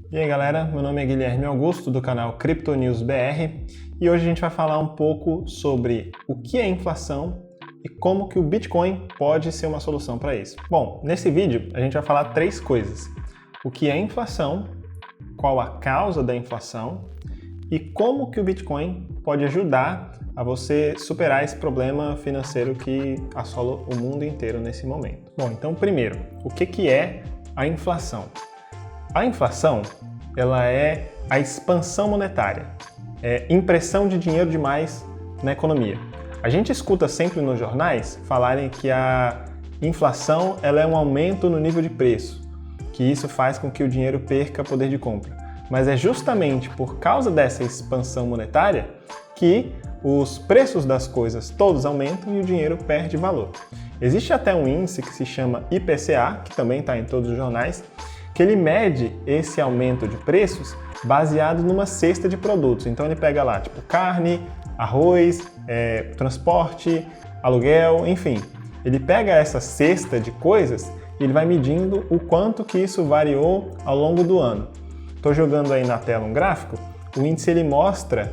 E aí galera, meu nome é Guilherme Augusto do canal Crypto News BR e hoje a gente vai falar um pouco sobre o que é inflação e como que o Bitcoin pode ser uma solução para isso. Bom, nesse vídeo a gente vai falar três coisas: o que é inflação, qual a causa da inflação e como que o Bitcoin pode ajudar a você superar esse problema financeiro que assola o mundo inteiro nesse momento. Bom, então primeiro, o que é a inflação? A inflação, ela é a expansão monetária, é impressão de dinheiro demais na economia. A gente escuta sempre nos jornais falarem que a inflação ela é um aumento no nível de preço, que isso faz com que o dinheiro perca poder de compra. Mas é justamente por causa dessa expansão monetária que os preços das coisas todos aumentam e o dinheiro perde valor. Existe até um índice que se chama IPCA, que também está em todos os jornais, que ele mede esse aumento de preços baseado numa cesta de produtos. Então ele pega lá, tipo carne, arroz, transporte, aluguel, enfim. Ele pega essa cesta de coisas e ele vai medindo o quanto que isso variou ao longo do ano. Estou jogando aí na tela um gráfico, o índice ele mostra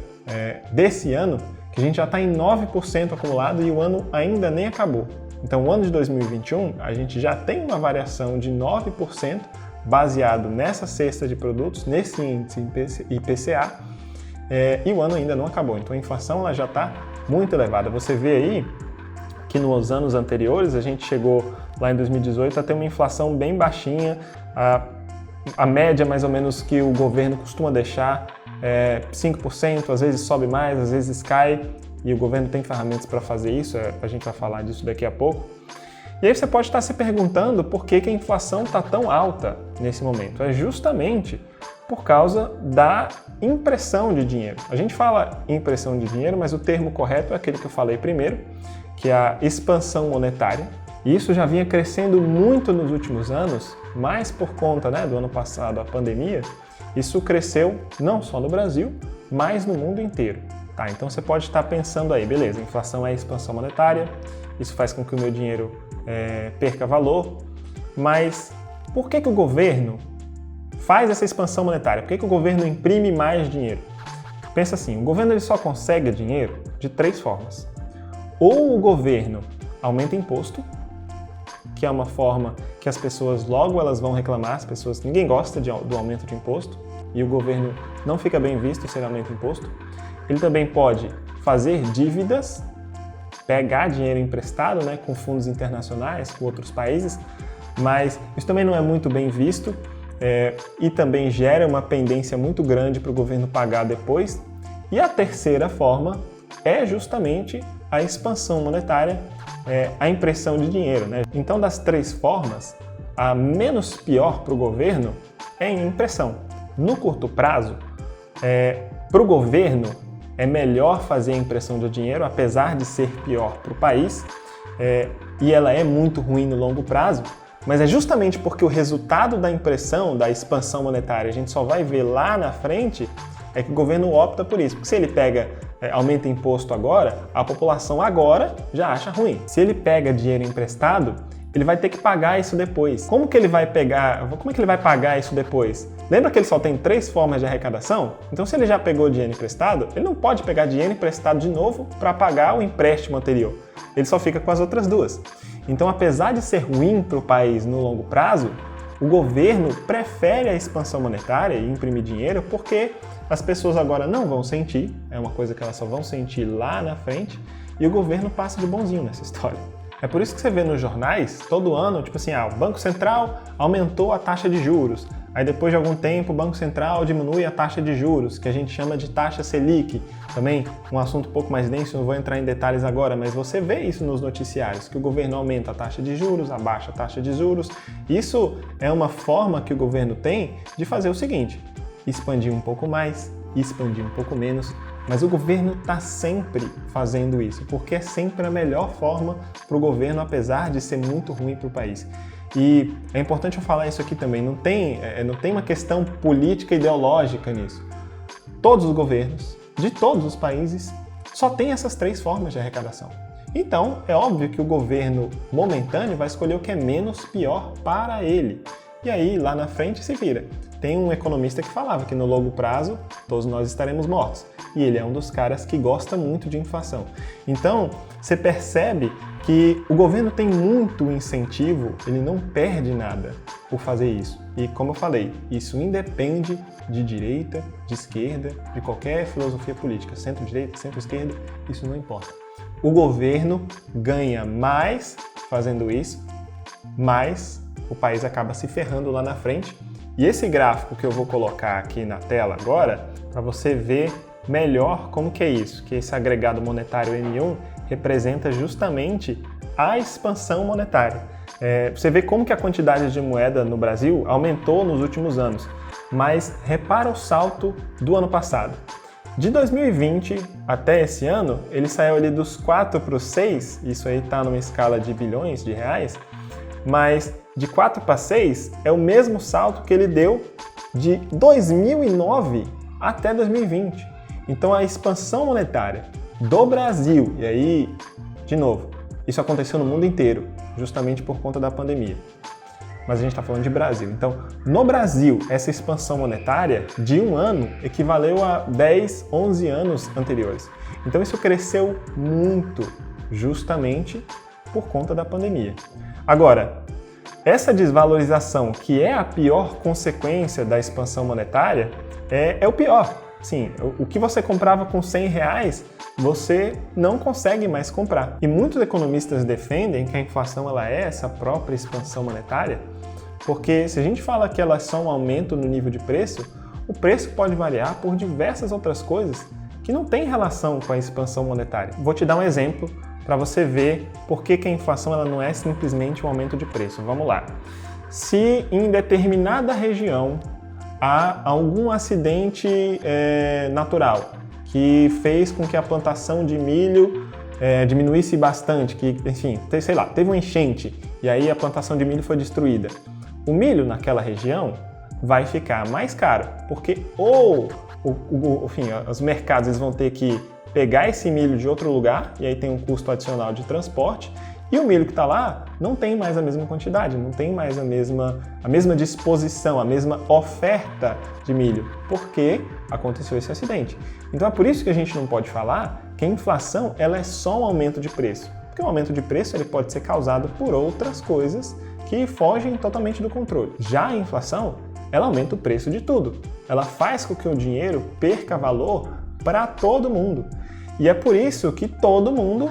desse ano que a gente já está em 9% acumulado e o ano ainda nem acabou. Então o ano de 2021 a gente já tem uma variação de 9% baseado nessa cesta de produtos, nesse índice IPCA, e o ano ainda não acabou. Então a inflação ela já está muito elevada. Você vê aí que nos anos anteriores a gente chegou lá em 2018 a ter uma inflação bem baixinha, a média mais ou menos que o governo costuma deixar 5%, às vezes sobe mais, às vezes cai, e o governo tem ferramentas para fazer isso, a gente vai falar disso daqui a pouco. E aí você pode estar se perguntando por que a inflação está tão alta nesse momento. É justamente por causa da impressão de dinheiro. A gente fala impressão de dinheiro, mas o termo correto é aquele que eu falei primeiro, que é a expansão monetária. E isso já vinha crescendo muito nos últimos anos, mas por conta do ano passado, a pandemia, isso cresceu não só no Brasil, mas no mundo inteiro. Tá, então você pode estar pensando aí, beleza, a inflação é a expansão monetária, isso faz com que o meu dinheiro perca valor, mas por que o governo faz essa expansão monetária? Por que o governo imprime mais dinheiro? Pensa assim, o governo ele só consegue dinheiro de três formas. Ou o governo aumenta imposto, que é uma forma que as pessoas logo elas vão reclamar, ninguém gosta do aumento de imposto, e o governo não fica bem visto se ele aumenta o imposto. Ele também pode fazer dívidas, pegar dinheiro emprestado com fundos internacionais, com outros países, mas isso também não é muito bem visto e também gera uma pendência muito grande para o governo pagar depois. E a terceira forma é justamente a expansão monetária, a impressão de dinheiro. Então, das três formas, a menos pior para o governo é em impressão. No curto prazo, para o governo, é melhor fazer a impressão de dinheiro, apesar de ser pior para o país, e ela é muito ruim no longo prazo, mas é justamente porque o resultado da impressão, da expansão monetária, a gente só vai ver lá na frente, é que o governo opta por isso. Porque se ele aumenta imposto agora, a população agora já acha ruim. Se ele pega dinheiro emprestado, ele vai ter que pagar isso depois. Como é que ele vai pagar isso depois? Lembra que ele só tem três formas de arrecadação? Então, se ele já pegou dinheiro emprestado, ele não pode pegar dinheiro emprestado de novo para pagar o empréstimo anterior. Ele só fica com as outras duas. Então, apesar de ser ruim para o país no longo prazo, o governo prefere a expansão monetária e imprimir dinheiro porque as pessoas agora não vão sentir, é uma coisa que elas só vão sentir lá na frente, e o governo passa de bonzinho nessa história. É por isso que você vê nos jornais, todo ano, tipo assim, o Banco Central aumentou a taxa de juros. Aí depois de algum tempo o Banco Central diminui a taxa de juros, que a gente chama de taxa Selic. Também um assunto um pouco mais denso, não vou entrar em detalhes agora, mas você vê isso nos noticiários, que o governo aumenta a taxa de juros, abaixa a taxa de juros. Isso é uma forma que o governo tem de fazer o seguinte: expandir um pouco mais, expandir um pouco menos, mas o governo está sempre fazendo isso, porque é sempre a melhor forma para o governo, apesar de ser muito ruim para o país. E é importante eu falar isso aqui também, não tem uma questão política ideológica nisso. Todos os governos, de todos os países, só tem essas três formas de arrecadação. Então, é óbvio que o governo momentâneo vai escolher o que é menos pior para ele. e aí lá na frente se vira. Tem um economista que falava que no longo prazo todos nós estaremos mortos. E ele é um dos caras que gosta muito de inflação. Então, você percebe que o governo tem muito incentivo, ele não perde nada por fazer isso. E como eu falei, isso independe de direita, de esquerda, de qualquer filosofia política, centro-direita, centro-esquerda, isso não importa. O governo ganha mais fazendo isso, mas o país acaba se ferrando lá na frente. E esse gráfico que eu vou colocar aqui na tela agora, para você ver melhor como que é isso, que esse agregado monetário M1 representa justamente a expansão monetária. Você vê como que a quantidade de moeda no Brasil aumentou nos últimos anos, mas repara o salto do ano passado. De 2020 até esse ano, ele saiu ali dos 4 para os 6, isso aí está numa escala de bilhões de reais, mas de 4 para 6 é o mesmo salto que ele deu de 2009 até 2020. Então a expansão monetária do Brasil, e aí, de novo, isso aconteceu no mundo inteiro, justamente por conta da pandemia. Mas a gente está falando de Brasil. Então, no Brasil, essa expansão monetária de um ano equivaleu a 10, 11 anos anteriores. Então isso cresceu muito, justamente por conta da pandemia. Agora, essa desvalorização, que é a pior consequência da expansão monetária, é o pior. Sim, o que você comprava com R$100, você não consegue mais comprar. E muitos economistas defendem que a inflação ela é essa própria expansão monetária, porque se a gente fala que ela é só um aumento no nível de preço, o preço pode variar por diversas outras coisas que não têm relação com a expansão monetária. Vou te dar um exemplo para você ver por que a inflação ela não é simplesmente um aumento de preço. Vamos lá. Se em determinada região há algum acidente natural que fez com que a plantação de milho diminuísse bastante, que, enfim, sei lá, teve uma enchente e aí a plantação de milho foi destruída. O milho naquela região vai ficar mais caro, porque enfim, os mercados eles vão ter que pegar esse milho de outro lugar e aí tem um custo adicional de transporte. E o milho que está lá não tem mais a mesma quantidade, não tem mais a mesma disposição, a mesma oferta de milho, porque aconteceu esse acidente. Então é por isso que a gente não pode falar que a inflação ela é só um aumento de preço, porque o aumento de preço ele pode ser causado por outras coisas que fogem totalmente do controle. Já a inflação, ela aumenta o preço de tudo. Ela faz com que o dinheiro perca valor para todo mundo. E é por isso que todo mundo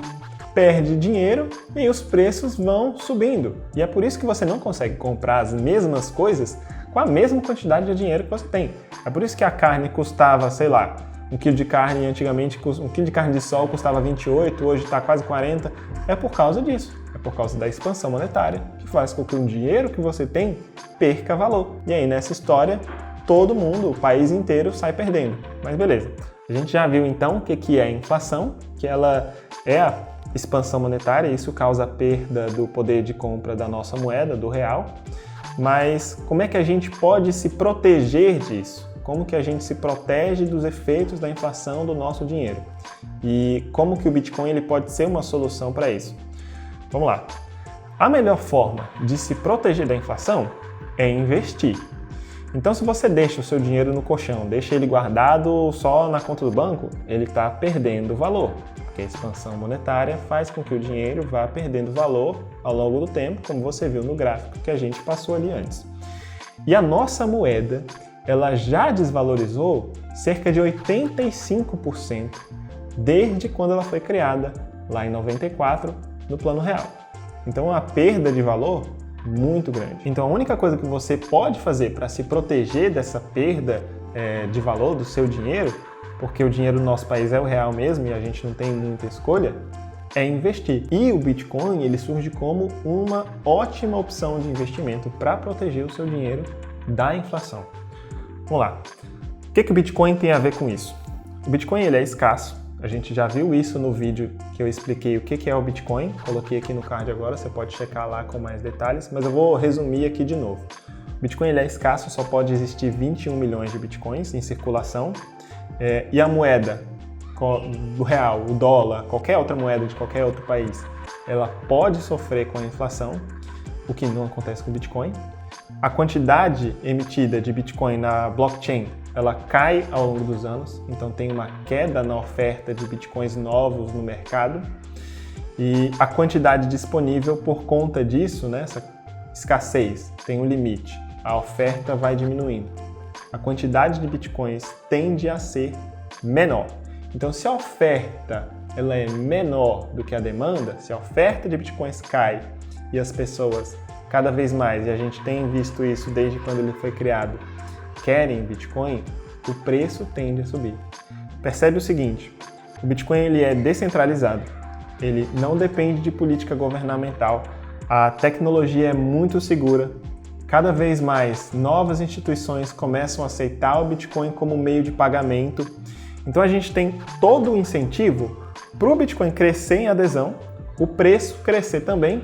perde dinheiro e os preços vão subindo. E é por isso que você não consegue comprar as mesmas coisas com a mesma quantidade de dinheiro que você tem. É por isso que a carne custava, sei lá, um quilo de carne antigamente, um quilo de carne de sol custava 28, hoje está quase 40. É por causa disso. É por causa da expansão monetária que faz com que o dinheiro que você tem perca valor. E aí nessa história, todo mundo, o país inteiro sai perdendo. Mas beleza. A gente já viu então o que é a inflação, que ela é a expansão monetária, isso causa a perda do poder de compra da nossa moeda, do real. Mas como é que a gente pode se proteger disso? Como que a gente se protege dos efeitos da inflação do nosso dinheiro? E como que o Bitcoin ele pode ser uma solução para isso? Vamos lá. A melhor forma de se proteger da inflação é investir. Então, se você deixa o seu dinheiro no colchão, deixa ele guardado só na conta do banco, ele está perdendo valor. Porque a expansão monetária faz com que o dinheiro vá perdendo valor ao longo do tempo, como você viu no gráfico que a gente passou ali antes. E a nossa moeda, ela já desvalorizou cerca de 85% desde quando ela foi criada, lá em 94, no Plano Real. Então, é uma perda de valor muito grande. Então, a única coisa que você pode fazer para se proteger dessa perda de valor do seu dinheiro, porque o dinheiro do nosso país é o real mesmo e a gente não tem muita escolha, é investir. E o Bitcoin ele surge como uma ótima opção de investimento para proteger o seu dinheiro da inflação. Vamos lá. O que o Bitcoin tem a ver com isso? O Bitcoin ele é escasso. A gente já viu isso no vídeo que eu expliquei o que é o Bitcoin. Coloquei aqui no card agora, você pode checar lá com mais detalhes, mas eu vou resumir aqui de novo. O Bitcoin ele é escasso, só pode existir 21 milhões de Bitcoins em circulação. E a moeda, o real, o dólar, qualquer outra moeda de qualquer outro país, ela pode sofrer com a inflação, o que não acontece com o Bitcoin. a quantidade emitida de Bitcoin na blockchain, ela cai ao longo dos anos, então tem uma queda na oferta de Bitcoins novos no mercado. E a quantidade disponível por conta disso, né, essa escassez, tem um limite. A oferta vai diminuindo. A quantidade de Bitcoins tende a ser menor. Então, se a oferta ela é menor do que a demanda, se a oferta de Bitcoins cai e as pessoas cada vez mais, e a gente tem visto isso desde quando ele foi criado, querem Bitcoin, o preço tende a subir. Percebe o seguinte, o Bitcoin ele é descentralizado, ele não depende de política governamental, a tecnologia é muito segura, cada vez mais novas instituições começam a aceitar o Bitcoin como meio de pagamento, então a gente tem todo o incentivo para o Bitcoin crescer em adesão, o preço crescer também,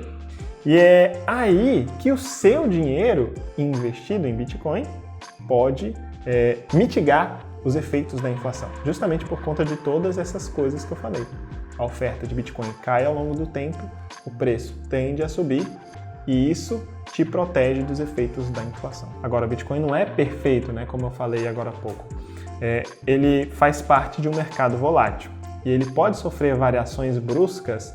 e é aí que o seu dinheiro investido em Bitcoin pode mitigar os efeitos da inflação, justamente por conta de todas essas coisas que eu falei. A oferta de Bitcoin cai ao longo do tempo, o preço tende a subir e isso te protege dos efeitos da inflação. Agora, o Bitcoin não é perfeito, né, como eu falei agora há pouco. Ele faz parte de um mercado volátil e ele pode sofrer variações bruscas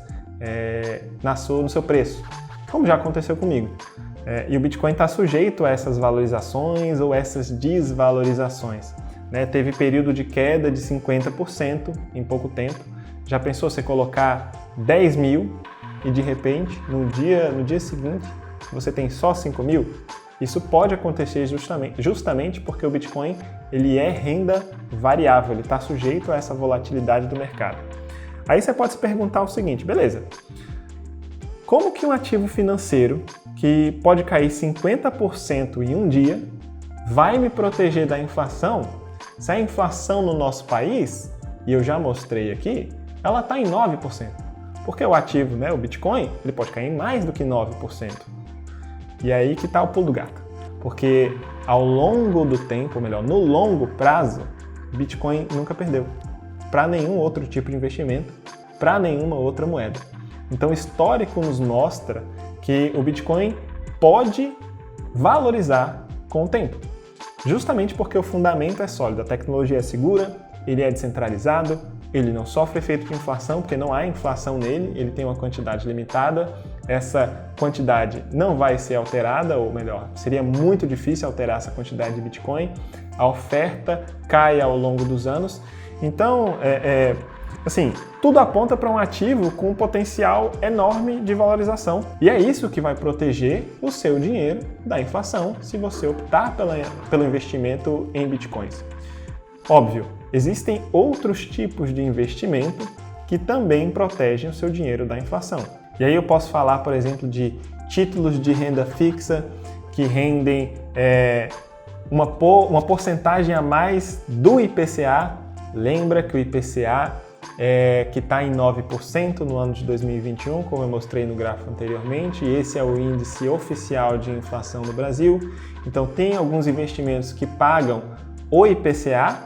no seu preço, como já aconteceu comigo. E o Bitcoin está sujeito a essas valorizações ou essas desvalorizações. Teve período de queda de 50% em pouco tempo. Já pensou você colocar 10 mil e de repente, no dia seguinte, você tem só 5 mil? Isso pode acontecer justamente porque o Bitcoin ele é renda variável, ele está sujeito a essa volatilidade do mercado. Aí você pode se perguntar o seguinte, beleza, como que um ativo financeiro que pode cair 50% em um dia vai me proteger da inflação se a inflação no nosso país, e eu já mostrei aqui, ela está em 9%. Porque o ativo, o Bitcoin, ele pode cair em mais do que 9%. E aí que está o pulo do gato. Porque ao longo do tempo, ou melhor, no longo prazo, Bitcoin nunca perdeu para nenhum outro tipo de investimento, para nenhuma outra moeda. Então o histórico nos mostra que o Bitcoin pode valorizar com o tempo. Justamente porque o fundamento é sólido, a tecnologia é segura, ele é descentralizado, ele não sofre efeito de inflação, porque não há inflação nele, ele tem uma quantidade limitada, essa quantidade não vai ser alterada, ou melhor, seria muito difícil alterar essa quantidade de Bitcoin, a oferta cai ao longo dos anos, então, assim, tudo aponta para um ativo com um potencial enorme de valorização. E é isso que vai proteger o seu dinheiro da inflação se você optar pelo investimento em Bitcoins. Óbvio, existem outros tipos de investimento que também protegem o seu dinheiro da inflação. E aí eu posso falar, por exemplo, de títulos de renda fixa que rendem uma porcentagem a mais do IPCA. Lembra que o IPCA que está em 9% no ano de 2021, como eu mostrei no gráfico anteriormente, e esse é o índice oficial de inflação no Brasil. Então tem alguns investimentos que pagam o IPCA,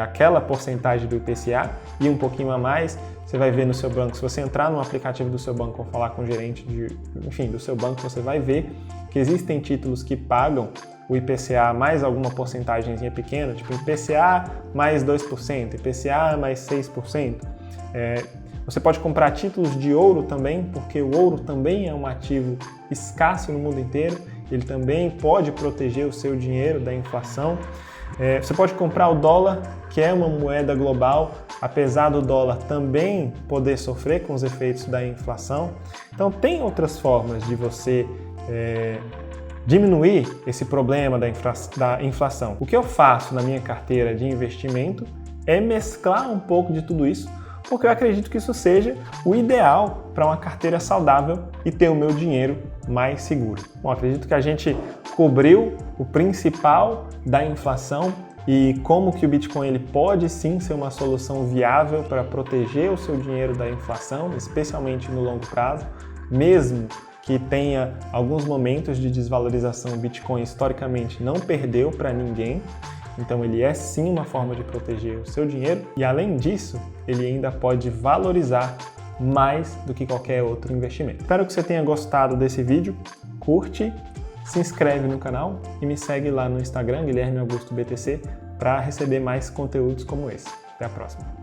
aquela porcentagem do IPCA e um pouquinho a mais. Você vai ver no seu banco, se você entrar no aplicativo do seu banco ou falar com o gerente do seu banco, você vai ver que existem títulos que pagam o IPCA mais alguma porcentagemzinha pequena, tipo IPCA mais 2%, IPCA mais 6%. Você pode comprar títulos de ouro também, porque o ouro também é um ativo escasso no mundo inteiro, ele também pode proteger o seu dinheiro da inflação. Você pode comprar o dólar, que é uma moeda global, apesar do dólar também poder sofrer com os efeitos da inflação. Então tem outras formas de você diminuir esse problema da inflação. O que eu faço na minha carteira de investimento é mesclar um pouco de tudo isso, porque eu acredito que isso seja o ideal para uma carteira saudável e ter o meu dinheiro mais seguro. Bom, acredito que a gente cobriu o principal da inflação e como que o Bitcoin ele pode sim ser uma solução viável para proteger o seu dinheiro da inflação, especialmente no longo prazo, mesmo que tenha alguns momentos de desvalorização. O Bitcoin historicamente não perdeu para ninguém, então ele é sim uma forma de proteger o seu dinheiro e além disso, ele ainda pode valorizar mais do que qualquer outro investimento. Espero que você tenha gostado desse vídeo, curte, se inscreve no canal e me segue lá no Instagram, Guilherme Augusto BTC, para receber mais conteúdos como esse. Até a próxima!